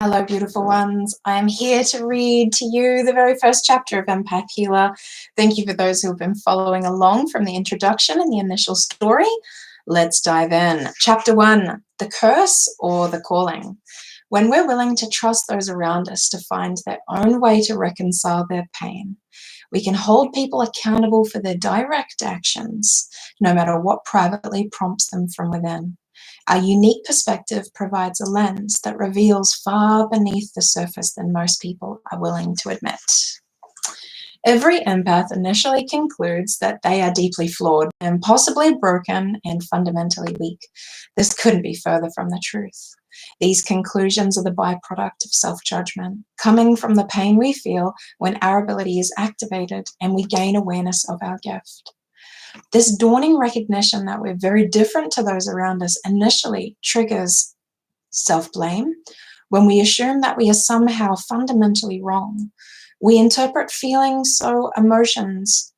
Hello, beautiful ones. I am here to read to you the very first chapter of Empath Healer. Thank you for those who have been following along from the introduction and the initial story. Let's dive in. Chapter 1, the curse or the calling. When we're willing to trust those around us to find their own way to reconcile their pain, we can hold people accountable for their direct actions, no matter what privately prompts them from within. Our unique perspective provides a lens that reveals far beneath the surface than most people are willing to admit. Every empath initially concludes that they are deeply flawed and possibly broken and fundamentally weak. This couldn't be further from the truth. These conclusions are the byproduct of self-judgment, coming from the pain we feel when our ability is activated and we gain awareness of our gift. This dawning recognition that we're very different to those around us initially triggers self-blame. When we assume that we are somehow fundamentally wrong, we interpret feeling emotions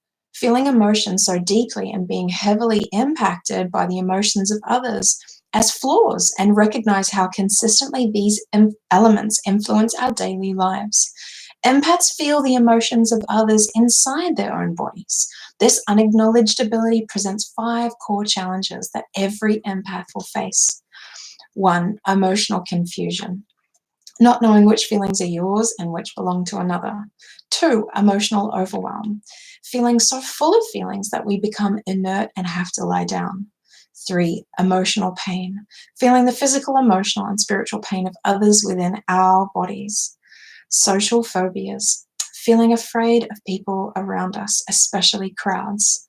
so deeply and being heavily impacted by the emotions of others as flaws, and recognize how consistently these elements influence our daily lives. Empaths feel the emotions of others inside their own bodies. This unacknowledged ability presents 5 core challenges that every empath will face. 1, emotional confusion, not knowing which feelings are yours and which belong to another. 2, emotional overwhelm, feeling so full of feelings that we become inert and have to lie down. 3, emotional pain, feeling the physical, emotional, and spiritual pain of others within our bodies. Social phobias, feeling afraid of people around us, especially crowds.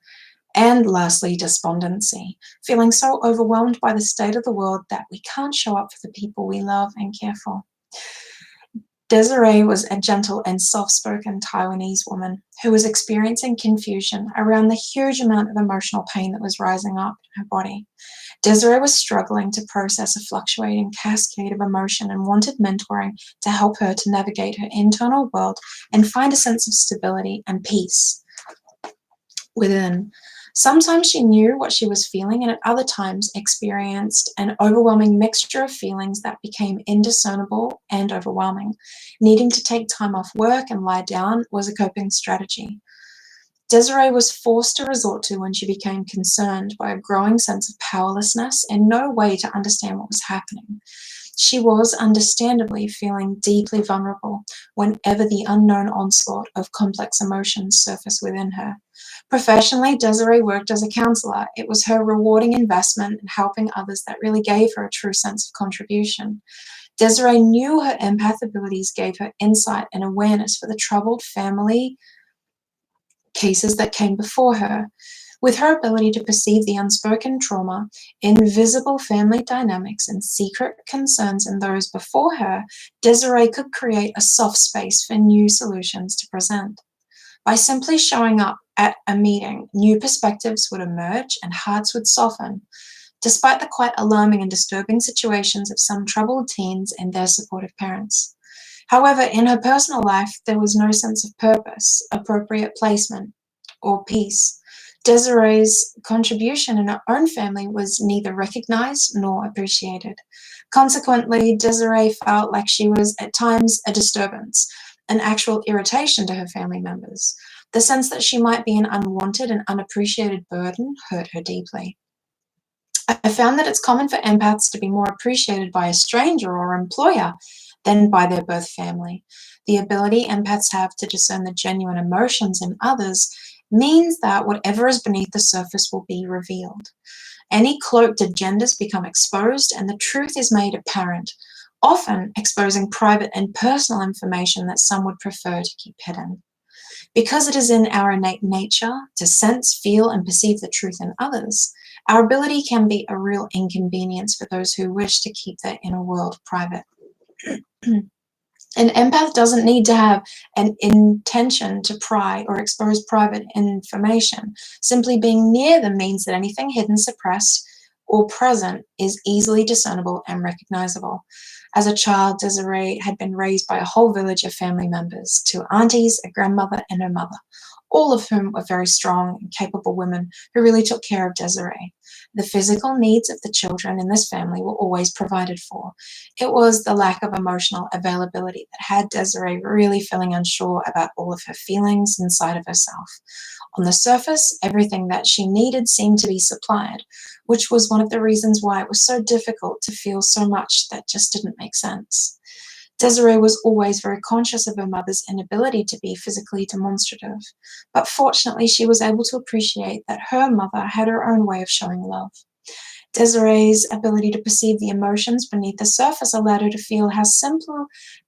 And lastly, despondency, feeling so overwhelmed by the state of the world that we can't show up for the people we love and care for. Desiree was a gentle and soft-spoken Taiwanese woman who was experiencing confusion around the huge amount of emotional pain that was rising up in her body. Desiree was struggling to process a fluctuating cascade of emotion and wanted mentoring to help her to navigate her internal world and find a sense of stability and peace within. Sometimes she knew what she was feeling, and at other times experienced an overwhelming mixture of feelings that became indiscernible and overwhelming. Needing to take time off work and lie down was a coping strategy Desiree was forced to resort to when she became concerned by a growing sense of powerlessness and no way to understand what was happening. She was understandably feeling deeply vulnerable whenever the unknown onslaught of complex emotions surfaced within her. Professionally, Desiree worked as a counselor. It was her rewarding investment in helping others that really gave her a true sense of contribution. Desiree knew her empath abilities gave her insight and awareness for the troubled family cases that came before her. With her ability to perceive the unspoken trauma, invisible family dynamics, and secret concerns in those before her, Desiree could create a soft space for new solutions to present. By simply showing up at a meeting, new perspectives would emerge and hearts would soften, despite the quite alarming and disturbing situations of some troubled teens and their supportive parents. However, in her personal life, there was no sense of purpose, appropriate placement, or peace. Desiree's contribution in her own family was neither recognized nor appreciated. Consequently, Desiree felt like she was at times a disturbance, an actual irritation to her family members. The sense that she might be an unwanted and unappreciated burden hurt her deeply. I found that it's common for empaths to be more appreciated by a stranger or employer than by their birth family. The ability empaths have to discern the genuine emotions in others means that whatever is beneath the surface will be revealed. Any cloaked agendas become exposed and the truth is made apparent, often exposing private and personal information that some would prefer to keep hidden. Because it is in our innate nature to sense, feel, and perceive the truth in others, our ability can be a real inconvenience for those who wish to keep their inner world private. An empath doesn't need to have an intention to pry or expose private information. Simply being near them means that anything hidden, suppressed, or present is easily discernible and recognizable. As a child, Desiree had been raised by a whole village of family members, 2 aunties, a grandmother, and her mother, all of whom were very strong and capable women who really took care of Desiree. The physical needs of the children in this family were always provided for. It was the lack of emotional availability that had Desiree really feeling unsure about all of her feelings inside of herself. On the surface, everything that she needed seemed to be supplied, which was one of the reasons why it was so difficult to feel so much that just didn't make sense. Desiree was always very conscious of her mother's inability to be physically demonstrative, but fortunately she was able to appreciate that her mother had her own way of showing love. Desiree's ability to perceive the emotions beneath the surface allowed her to feel how simple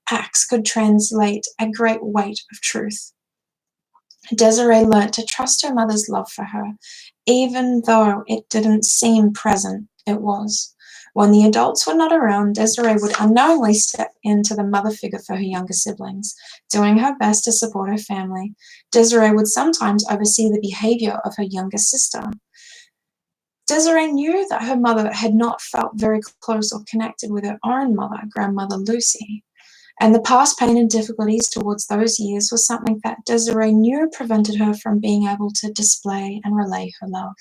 acts could translate a great weight of truth. Desiree learnt to trust her mother's love for her, even though it didn't seem present, it was. When the adults were not around, Desiree would unknowingly step into the mother figure for her younger siblings, doing her best to support her family. Desiree would sometimes oversee the behavior of her younger sister. Desiree knew that her mother had not felt very close or connected with her own mother, grandmother Lucy, and the past pain and difficulties towards those years was something that Desiree knew prevented her from being able to display and relay her love.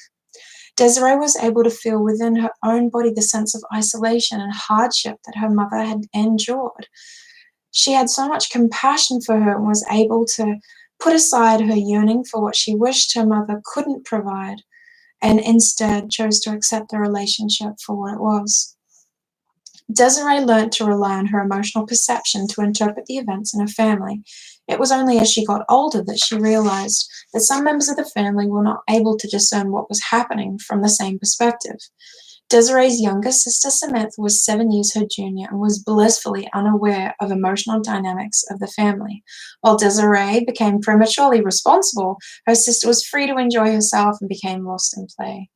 Desiree was able to feel within her own body the sense of isolation and hardship that her mother had endured. She had so much compassion for her and was able to put aside her yearning for what she wished her mother couldn't provide, and instead chose to accept the relationship for what it was. Desiree learnt to rely on her emotional perception to interpret the events in her family. It was only as she got older that she realized that some members of the family were not able to discern what was happening from the same perspective. Desiree's younger sister Samantha was 7 years her junior and was blissfully unaware of emotional dynamics of the family. While Desiree became prematurely responsible, her sister was free to enjoy herself and became lost in play.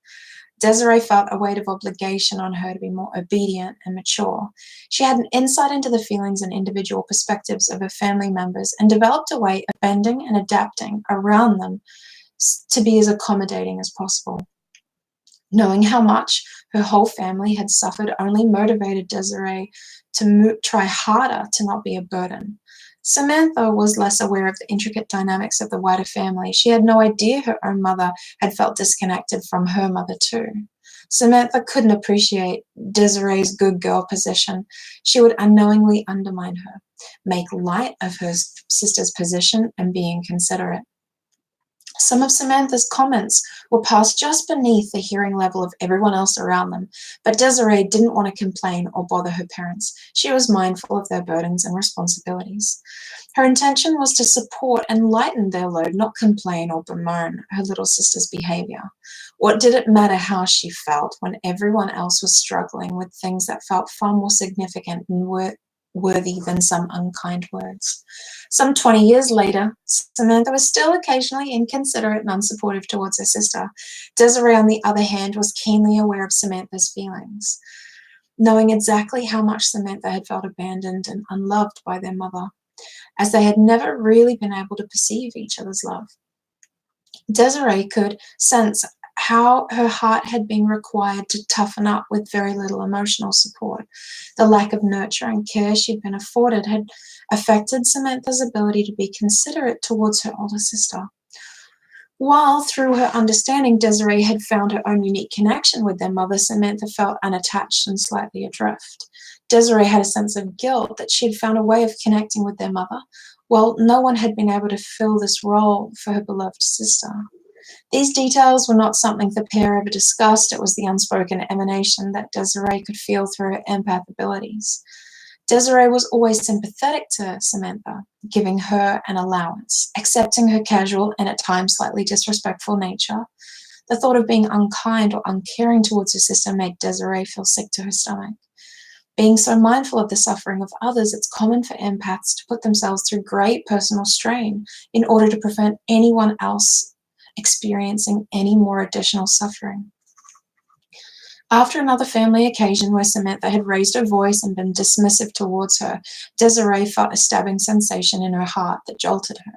Desiree felt a weight of obligation on her to be more obedient and mature. She had an insight into the feelings and individual perspectives of her family members and developed a way of bending and adapting around them to be as accommodating as possible. Knowing how much her whole family had suffered only motivated Desiree to try harder to not be a burden. Samantha was less aware of the intricate dynamics of the wider family. She had no idea her own mother had felt disconnected from her mother too. Samantha couldn't appreciate Desiree's good girl position. She would unknowingly undermine her, make light of her sister's position, and be inconsiderate. Some of Samantha's comments were passed just beneath the hearing level of everyone else around them, but Desiree didn't want to complain or bother her parents. She was mindful of their burdens and responsibilities. Her intention was to support and lighten their load, not complain or bemoan her little sister's behavior. What did it matter how she felt when everyone else was struggling with things that felt far more significant and worthy than some unkind words? Some 20 years later, Samantha was still occasionally inconsiderate and unsupportive towards her sister. Desiree, on the other hand, was keenly aware of Samantha's feelings, knowing exactly how much Samantha had felt abandoned and unloved by their mother, as they had never really been able to perceive each other's love. Desiree could sense how her heart had been required to toughen up with very little emotional support. The lack of nurture and care she'd been afforded had affected Samantha's ability to be considerate towards her older sister. While through her understanding, Desiree had found her own unique connection with their mother, Samantha felt unattached and slightly adrift. Desiree had a sense of guilt that she had found a way of connecting with their mother, while no one had been able to fill this role for her beloved sister. These details were not something the pair ever discussed. It was the unspoken emanation that Desiree could feel through her empath abilities. Desiree was always sympathetic to Samantha, giving her an allowance, accepting her casual and at times slightly disrespectful nature. The thought of being unkind or uncaring towards her sister made Desiree feel sick to her stomach. Being so mindful of the suffering of others, it's common for empaths to put themselves through great personal strain in order to prevent anyone else experiencing any more additional suffering. After another family occasion where Samantha had raised her voice and been dismissive towards her, Desiree felt a stabbing sensation in her heart that jolted her.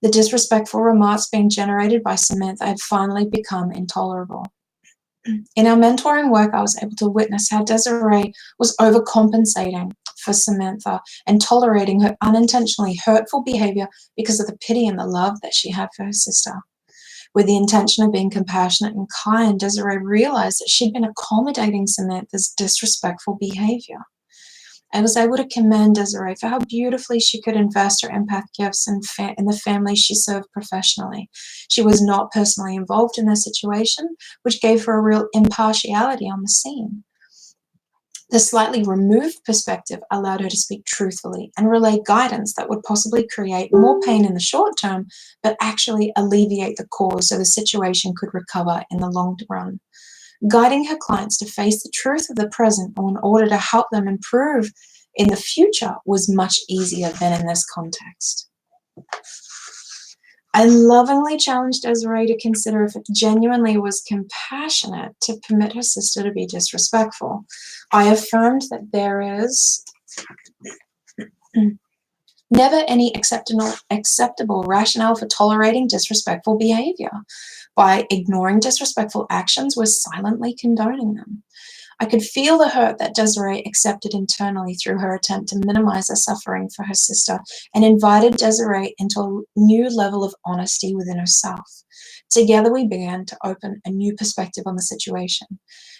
The disrespectful remarks being generated by Samantha had finally become intolerable. In our mentoring work, I was able to witness how Desiree was overcompensating for Samantha and tolerating her unintentionally hurtful behavior because of the pity and the love that she had for her sister. With the intention of being compassionate and kind, Desiree realized that she'd been accommodating Samantha's disrespectful behavior. I was able to commend Desiree for how beautifully she could invest her empath gifts in the family she served professionally. She was not personally involved in their situation, which gave her a real impartiality on the scene. The slightly removed perspective allowed her to speak truthfully and relay guidance that would possibly create more pain in the short term, but actually alleviate the cause so the situation could recover in the long run. Guiding her clients to face the truth of the present in order to help them improve in the future was much easier than in this context. I lovingly challenged Desiree to consider if it genuinely was compassionate to permit her sister to be disrespectful. I affirmed that there is never any acceptable rationale for tolerating disrespectful behavior. By ignoring disrespectful actions, we're silently condoning them. I could feel the hurt that Desiree accepted internally through her attempt to minimize the suffering for her sister and invited Desiree into a new level of honesty within herself. Together, we began to open a new perspective on the situation.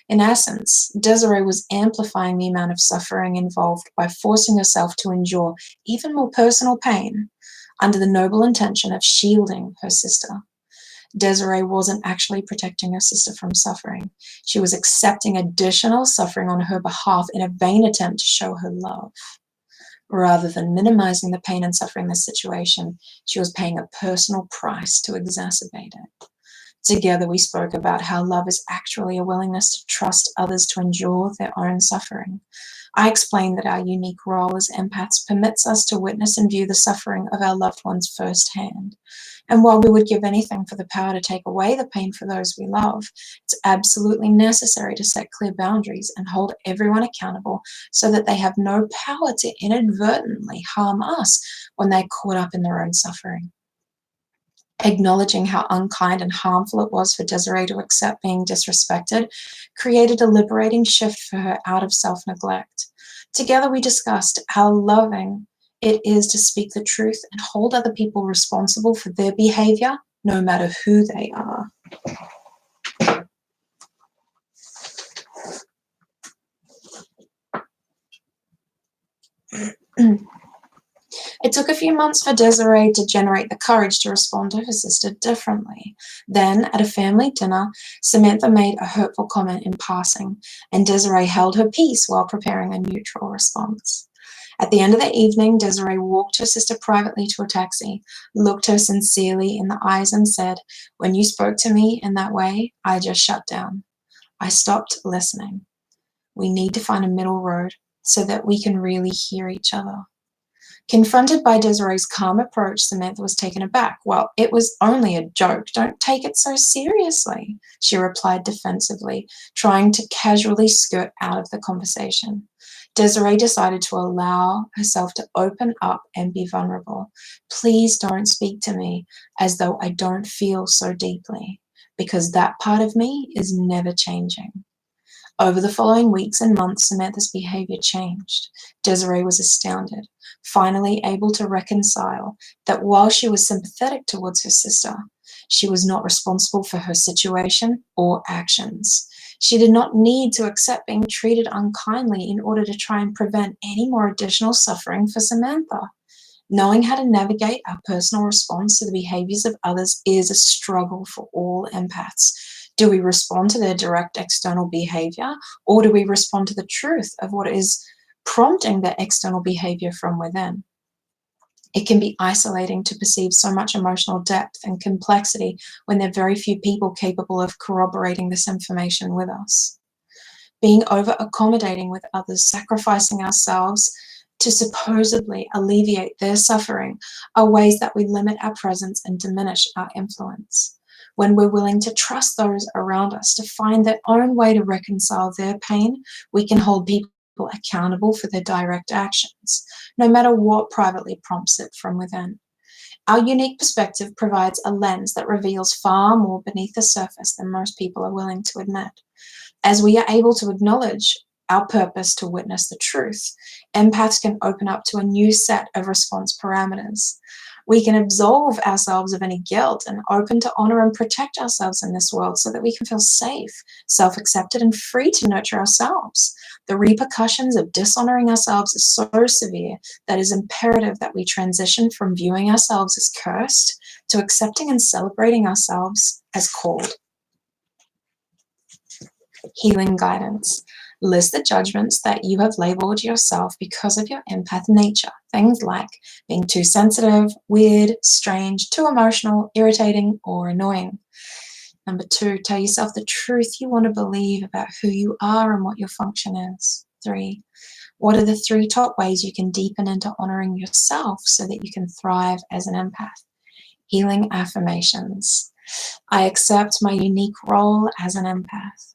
In essence, Desiree was amplifying the amount of suffering involved by forcing herself to endure even more personal pain under the noble intention of shielding her sister. Desiree wasn't actually protecting her sister from suffering. She was accepting additional suffering on her behalf in a vain attempt to show her love. Rather than minimizing the pain and suffering in this situation, she was paying a personal price to exacerbate it. Together, we spoke about how love is actually a willingness to trust others to endure their own suffering. I explained that our unique role as empaths permits us to witness and view the suffering of our loved ones firsthand. And while we would give anything for the power to take away the pain for those we love, it's absolutely necessary to set clear boundaries and hold everyone accountable so that they have no power to inadvertently harm us when they're caught up in their own suffering. Acknowledging how unkind and harmful it was for Desiree to accept being disrespected created a liberating shift for her out of self-neglect. Together we discussed how loving it is to speak the truth and hold other people responsible for their behavior, no matter who they are. It took a few months for Desiree to generate the courage to respond to her sister differently. Then, at a family dinner, Samantha made a hurtful comment in passing, and Desiree held her peace while preparing a neutral response. At the end of the evening, Desiree walked her sister privately to a taxi, looked her sincerely in the eyes and said, "When you spoke to me in that way, I just shut down. I stopped listening. We need to find a middle road so that we can really hear each other." Confronted by Desiree's calm approach, Samantha was taken aback. "Well, it was only a joke. Don't take it so seriously," she replied defensively, trying to casually skirt out of the conversation. Desiree decided to allow herself to open up and be vulnerable. "Please don't speak to me as though I don't feel so deeply, because that part of me is never changing." Over the following weeks and months, Samantha's behavior changed. Desiree was astounded, finally able to reconcile that while she was sympathetic towards her sister, she was not responsible for her situation or actions. She did not need to accept being treated unkindly in order to try and prevent any more additional suffering for Samantha. Knowing how to navigate our personal response to the behaviors of others is a struggle for all empaths. Do we respond to their direct external behavior, or do we respond to the truth of what is prompting their external behavior from within? It can be isolating to perceive so much emotional depth and complexity when there are very few people capable of corroborating this information with us. Being over-accommodating with others, sacrificing ourselves to supposedly alleviate their suffering are ways that we limit our presence and diminish our influence. When we're willing to trust those around us to find their own way to reconcile their pain, we can hold people accountable for their direct actions, no matter what privately prompts it from within. Our unique perspective provides a lens that reveals far more beneath the surface than most people are willing to admit. As we are able to acknowledge our purpose to witness the truth, empaths can open up to a new set of response parameters. We can absolve ourselves of any guilt and open to honor and protect ourselves in this world so that we can feel safe, self-accepted, and free to nurture ourselves. The repercussions of dishonoring ourselves are so severe that it is imperative that we transition from viewing ourselves as cursed to accepting and celebrating ourselves as called. Healing guidance. List the judgments that you have labeled yourself because of your empath nature. Things like being too sensitive, weird, strange, too emotional, irritating, or annoying. Number 2, tell yourself the truth you want to believe about who you are and what your function is. 3, what are the 3 top ways you can deepen into honoring yourself so that you can thrive as an empath? Healing affirmations. I accept my unique role as an empath.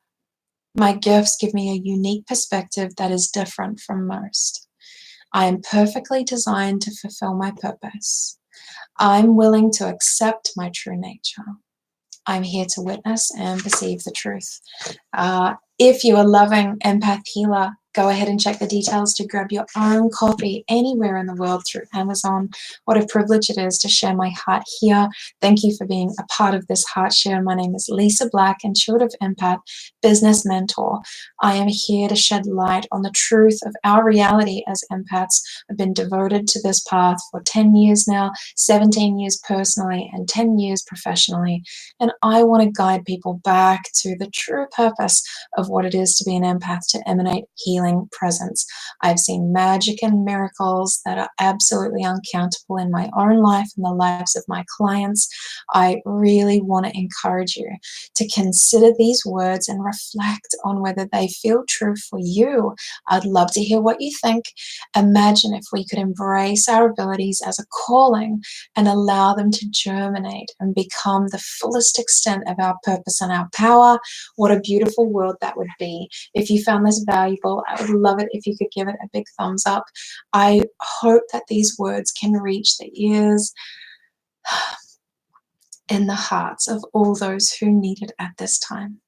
My gifts give me a unique perspective that is different from most. I am perfectly designed to fulfill my purpose. I'm willing to accept my true nature. I'm here to witness and perceive the truth. If you are loving Empath Healer, go ahead and check the details to grab your own copy anywhere in the world through Amazon. What a privilege it is to share my heart here. Thank you for being a part of this heart share. My name is Lysa Black, intuitive empath, business mentor. I am here to shed light on the truth of our reality as empaths. I've been devoted to this path for 10 years now, 17 years personally, and 10 years professionally. And I want to guide people back to the true purpose of what it is to be an empath, to emanate healing presence. I've seen magic and miracles that are absolutely uncountable in my own life and the lives of my clients. I really want to encourage you to consider these words and reflect on whether they feel true for you. I'd love to hear what you think. Imagine if we could embrace our abilities as a calling and allow them to germinate and become the fullest extent of our purpose and our power. What a beautiful world that would be. If you found this valuable, I would love it if you could give it a big thumbs up. I hope that these words can reach the ears and the hearts of all those who need it at this time.